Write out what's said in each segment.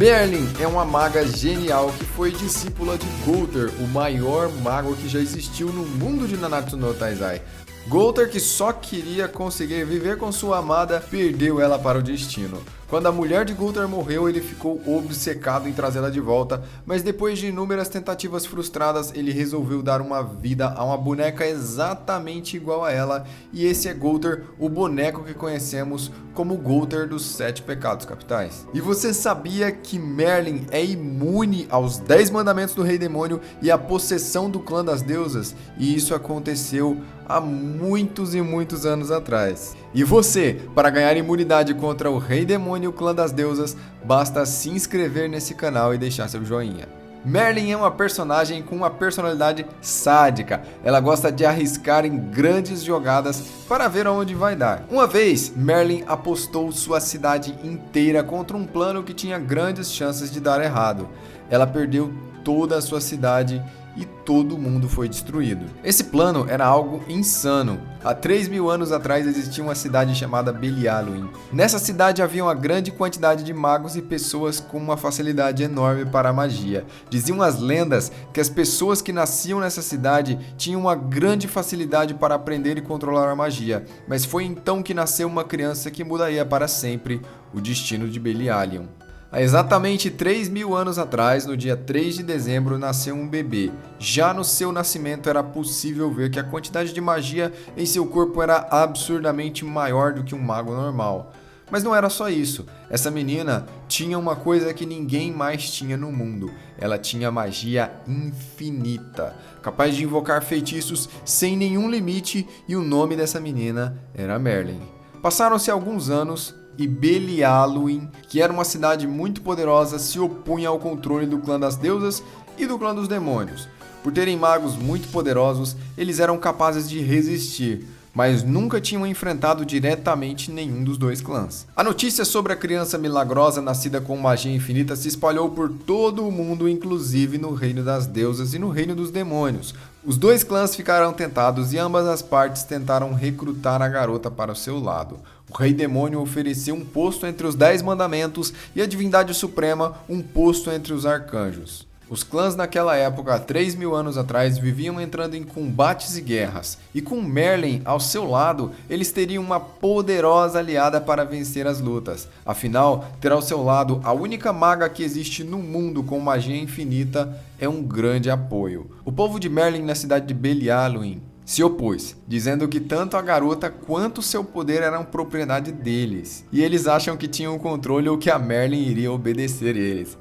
Merlin é uma maga genial que foi discípula de Gunther, o maior mago que já existiu no mundo de Nanatsu no Taizai. Gunther, que só queria conseguir viver com sua amada, perdeu ela para o destino. Quando a mulher de Gunther morreu, ele ficou obcecado em trazê-la de volta, mas depois de inúmeras tentativas frustradas, ele resolveu dar uma vida a uma boneca exatamente igual a ela, e esse é Gunther, o boneco que conhecemos como Gunther dos 7 Pecados Capitais. E você sabia que Merlin é imune aos 10 mandamentos do Rei Demônio e à possessão do clã das deusas? E isso aconteceu há muitos e muitos anos atrás. E você, para ganhar imunidade contra o Rei Demônio e o clã das deusas, basta se inscrever nesse canal e deixar seu joinha. Merlin é uma personagem com uma personalidade sádica. Ela gosta de arriscar em grandes jogadas para ver aonde vai dar. Uma vez, Merlin apostou sua cidade inteira contra um plano que tinha grandes chances de dar errado. Ela perdeu toda a sua cidade e todo mundo foi destruído. Esse plano era algo insano. Há 3.000 anos atrás existia uma cidade chamada Belialuin. Nessa cidade havia uma grande quantidade de magos e pessoas com uma facilidade enorme para a magia. Diziam as lendas que as pessoas que nasciam nessa cidade tinham uma grande facilidade para aprender e controlar a magia. Mas foi então que nasceu uma criança que mudaria para sempre o destino de Belialion. Há exatamente 3.000 anos atrás, no dia 3 de dezembro, nasceu um bebê. Já no seu nascimento era possível ver que a quantidade de magia em seu corpo era absurdamente maior do que um mago normal. Mas não era só isso. Essa menina tinha uma coisa que ninguém mais tinha no mundo. Ela tinha magia infinita, capaz de invocar feitiços sem nenhum limite, e o nome dessa menina era Merlin. Passaram-se alguns anos e Belialuin, que era uma cidade muito poderosa, se opunha ao controle do clã das deusas e do clã dos demônios. Por terem magos muito poderosos, eles eram capazes de resistir, mas nunca tinham enfrentado diretamente nenhum dos dois clãs. A notícia sobre a criança milagrosa nascida com magia infinita se espalhou por todo o mundo, inclusive no reino das deusas e no reino dos demônios. Os dois clãs ficaram tentados e ambas as partes tentaram recrutar a garota para o seu lado. O Rei Demônio ofereceu um posto entre os 10 mandamentos e a Divindade Suprema um posto entre os arcanjos. Os clãs naquela época, há 3.000 anos atrás, viviam entrando em combates e guerras, e com Merlin ao seu lado, eles teriam uma poderosa aliada para vencer as lutas. Afinal, ter ao seu lado a única maga que existe no mundo com magia infinita é um grande apoio. O povo de Merlin na cidade de Belialuin se opôs, dizendo que tanto a garota quanto seu poder eram propriedade deles, e eles acham que tinham controle ou que a Merlin iria obedecer eles.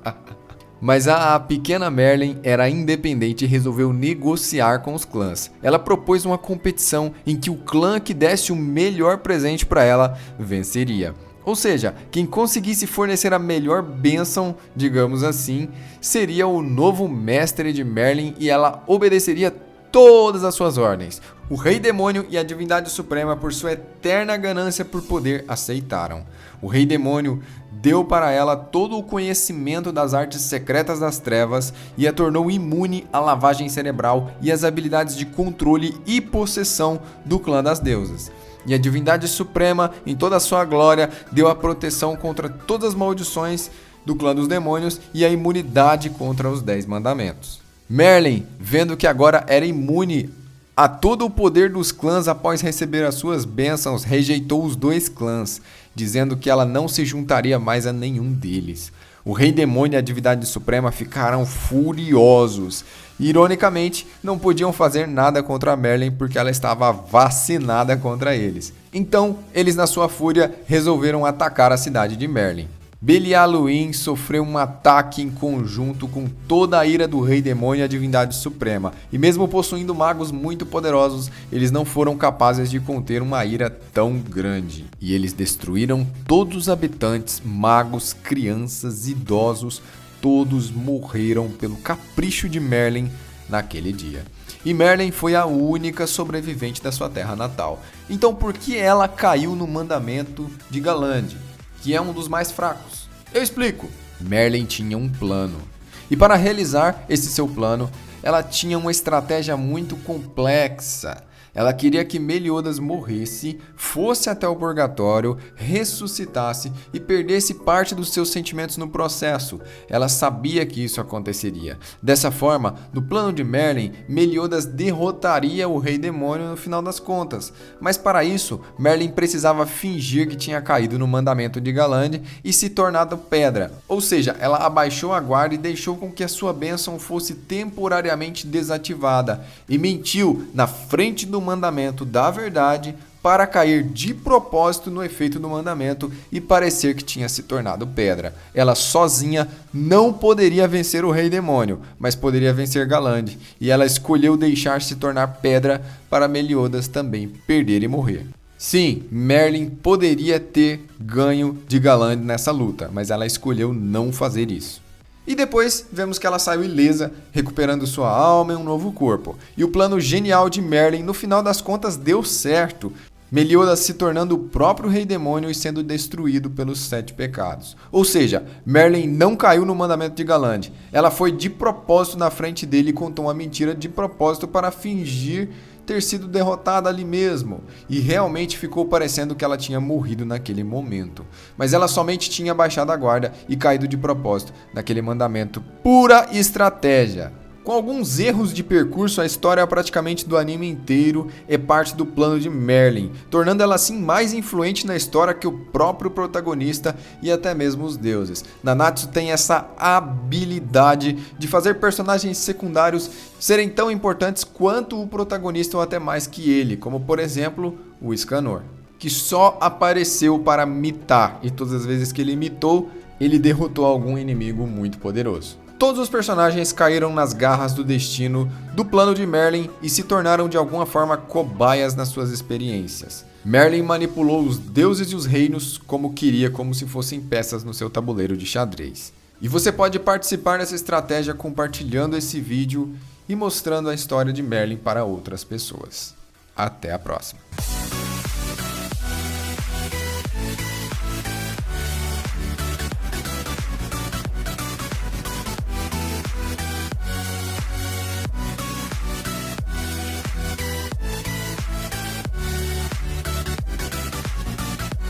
Mas a pequena Merlin era independente e resolveu negociar com os clãs. Ela propôs uma competição em que o clã que desse o melhor presente para ela venceria. Ou seja, quem conseguisse fornecer a melhor bênção, digamos assim, seria o novo mestre de Merlin, e ela obedeceria todas as suas ordens. O Rei Demônio e a Divindade Suprema, por sua eterna ganância por poder, aceitaram. O Rei Demônio deu para ela todo o conhecimento das artes secretas das trevas e a tornou imune à lavagem cerebral e às habilidades de controle e possessão do clã das deusas. E a Divindade Suprema, em toda a sua glória, deu a proteção contra todas as maldições do clã dos demônios e a imunidade contra os 10 mandamentos. Merlin, vendo que agora era imune a todo o poder dos clãs após receber as suas bênçãos, rejeitou os dois clãs, dizendo que ela não se juntaria mais a nenhum deles. O Rei Demônio e a Divindade Suprema ficaram furiosos. Ironicamente, não podiam fazer nada contra Merlin porque ela estava vacinada contra eles. Então, eles na sua fúria resolveram atacar a cidade de Merlin. Belialuin sofreu um ataque em conjunto com toda a ira do Rei Demônio e a Divindade Suprema, e mesmo possuindo magos muito poderosos, eles não foram capazes de conter uma ira tão grande. E eles destruíram todos os habitantes, magos, crianças, idosos, todos morreram pelo capricho de Merlin naquele dia. E Merlin foi a única sobrevivente da sua terra natal. Então por que ela caiu no mandamento de Galande, que é um dos mais fracos? Eu explico. Merlin tinha um plano. E para realizar esse seu plano, ela tinha uma estratégia muito complexa. Ela queria que Meliodas morresse, fosse até o purgatório, ressuscitasse e perdesse parte dos seus sentimentos no processo. Ela sabia que isso aconteceria. Dessa forma, no plano de Merlin, Meliodas derrotaria o Rei Demônio no final das contas. Mas para isso, Merlin precisava fingir que tinha caído no mandamento de Galande e se tornado pedra. Ou seja, ela abaixou a guarda e deixou com que a sua bênção fosse temporariamente desativada e mentiu na frente do mandamento da verdade para cair de propósito no efeito do mandamento e parecer que tinha se tornado pedra. Ela sozinha não poderia vencer o Rei Demônio, mas poderia vencer Galande, e ela escolheu deixar se tornar pedra para Meliodas também perder e morrer. Sim, Merlin poderia ter ganho de Galande nessa luta, mas ela escolheu não fazer isso. E depois vemos que ela saiu ilesa, recuperando sua alma e um novo corpo. E o plano genial de Merlin, no final das contas, deu certo. Meliodas se tornando o próprio Rei Demônio e sendo destruído pelos 7 pecados. Ou seja, Merlin não caiu no mandamento de Galande. Ela foi de propósito na frente dele e contou uma mentira de propósito para fingir ter sido derrotada ali mesmo, e realmente ficou parecendo que ela tinha morrido naquele momento. Mas ela somente tinha baixado a guarda e caído de propósito naquele mandamento. Pura estratégia. Com alguns erros de percurso, a história praticamente do anime inteiro é parte do plano de Merlin, tornando ela assim mais influente na história que o próprio protagonista e até mesmo os deuses. Nanatsu tem essa habilidade de fazer personagens secundários serem tão importantes quanto o protagonista ou até mais que ele, como por exemplo o Escanor, que só apareceu para mitar, e todas as vezes que ele mitou, ele derrotou algum inimigo muito poderoso. Todos os personagens caíram nas garras do destino do plano de Merlin e se tornaram de alguma forma cobaias nas suas experiências. Merlin manipulou os deuses e os reinos como queria, como se fossem peças no seu tabuleiro de xadrez. E você pode participar dessa estratégia compartilhando esse vídeo e mostrando a história de Merlin para outras pessoas. Até a próxima!